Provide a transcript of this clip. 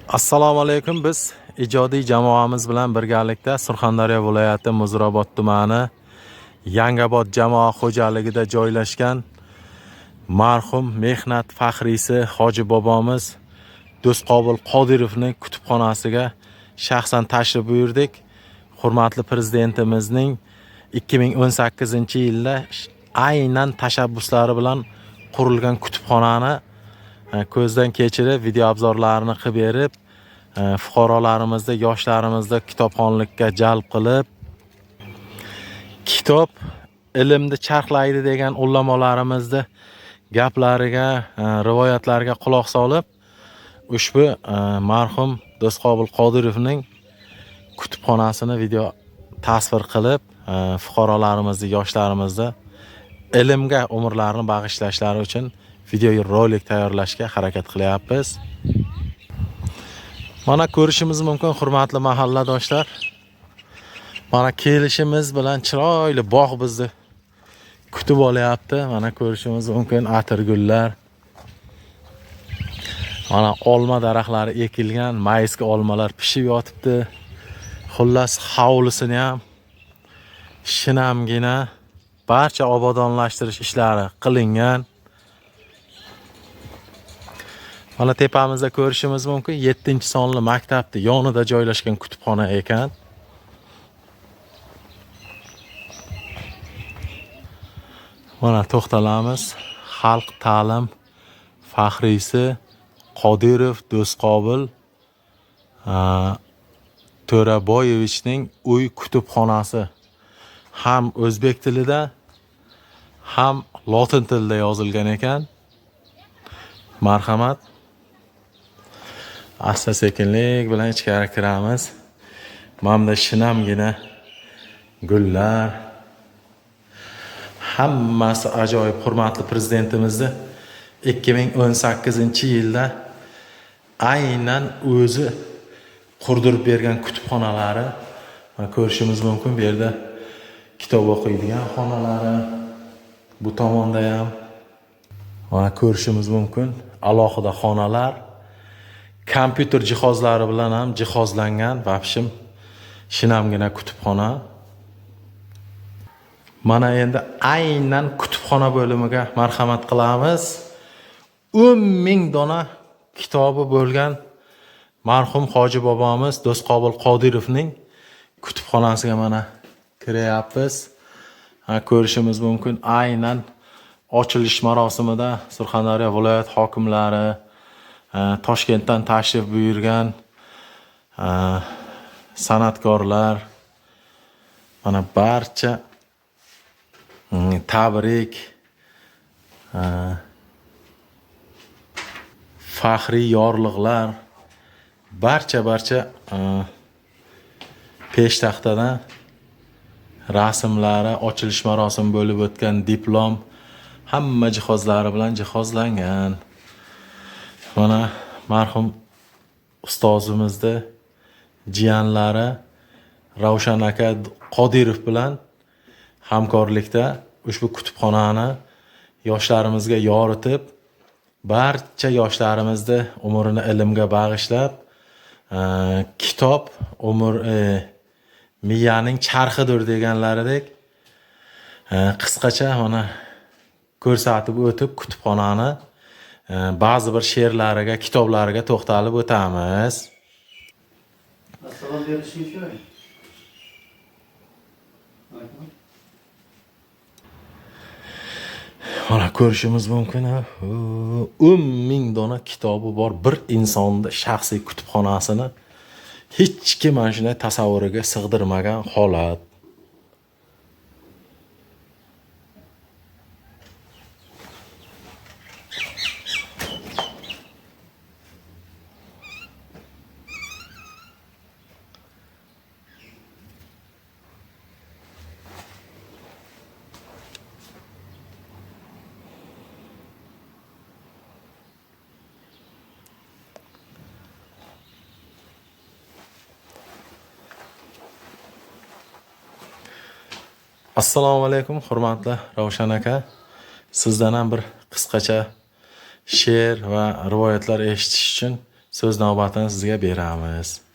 Assalomu alaykum. Biz ijodiy jamoamiz bilan birgalikda Surxondaryo viloyati Muzrabot tumani Yangobod jamoa xo'jaligida joylashgan marhum mehnat faxriysi Hoji bobomiz Do'stqobil Qodirovning kutubxonasiga shaxsan tashrif buyurdik. Hurmatli prezidentimizning 2018-yilda aynan tashabbuslari bilan qurilgan kutubxonani ko'zdan kechirib, video obzorlarini qilib berib, fuqarolarimizni, yoshlarimizni kitobxonlikka jalb qilib, kitob ilmni charxlaydi degan ulamolarimizni gaplariga, rivoyatlariga quloq solib, ushbu marhum Do'stqobil Qodirovning kutubxonasini video tasvir qilib, fuqarolarimizni, yoshlarimizni ilmga umrlarini bag'ishlashlari uchun video rolik tayyorlashga harakat qilyapmiz. Mana ko'rishimiz mumkin, hurmatli mahalladoshlar. Mana kelishimiz bilan chiroyli bog' bizni kutib olyapti. Mana ko'rishimiz mumkin, atirgullar. Mana olma daraxtlari ekilgan, mayski olmalar pishib yotibdi. Xullas, hovlisini ham shinamgina barcha obodonlashtirish ishlari qilingan. Mana tepamizda ko'rishimiz mumkin, 7-sonli maktabning yonida joylashgan kutubxona ekan. Mana to'xtalamiz. Xalq ta'lim faxriysi Qodirov Do'stqobil To'raboyevichning uy kutubxonasi ham o'zbek tilida, ham lotin tilida yozilgan ekan. Marhamat. Asta sekinlik bilan ichkari kiramiz. Mana shinamgina gullar. Hammasi ajoyib. Hurmatli prezidentimizni 2018-yilda aynan o'zi qurdirib bergan kutubxonalari ko'rishimiz mumkin. Bu yerda kitob o'qiydigan xonalari, bu tomonda ham mana ko'rishimiz mumkin. Alohida xonalar, kompyuter jihozlari bilan ham jihozlangan, vabshim shinamgina kutubxona. Mana endi aynan kutubxona bo'limiga marhamat qilamiz. 10,000 dona kitobi bo'lgan marhum Hoji bobomiz Do'stqobil Qodirovning kutubxonasiga mana kiryapmiz. Ko'rishimiz mumkin, aynan ochilish marosimida Surxondaryo viloyat hokimlari, Toshkentdan tashrif buyurgan san'atkorlar, mana barcha tabrik, faxriy yorliqlar, barcha peshtaxtadan rasmlari, ochilish marosimi bo'lib o'tgan diplom, hamma jihozlari bilan jihozlangan. Mana marhum ustozimizni jiyanlari Ravshan aka Qodirov bilan hamkorlikda ushbu kutubxonani yoshlarimizga yoritib, barcha yoshlarimizni umrini ilmga bag'ishlab, kitob miyaning charxidir deganlaridek qisqacha mana ko'rsatib o'tib, kutubxonani ba'zi bir she'rlariga, kitoblariga to'xtalib o'tamiz. Assalom berishingchi. Mana ko'rishimiz mumkin. 10,000 dona kitobi bor bir insonning shaxsiy kutubxonasini hech kim mana shunday tasavvuriga sig'dirmagan holat. Assalomu alaykum, hurmatli Ravshan aka. Sizdan ham bir qisqacha she'r va rivoyatlar eshitish uchun so'z navbatini sizga beramiz.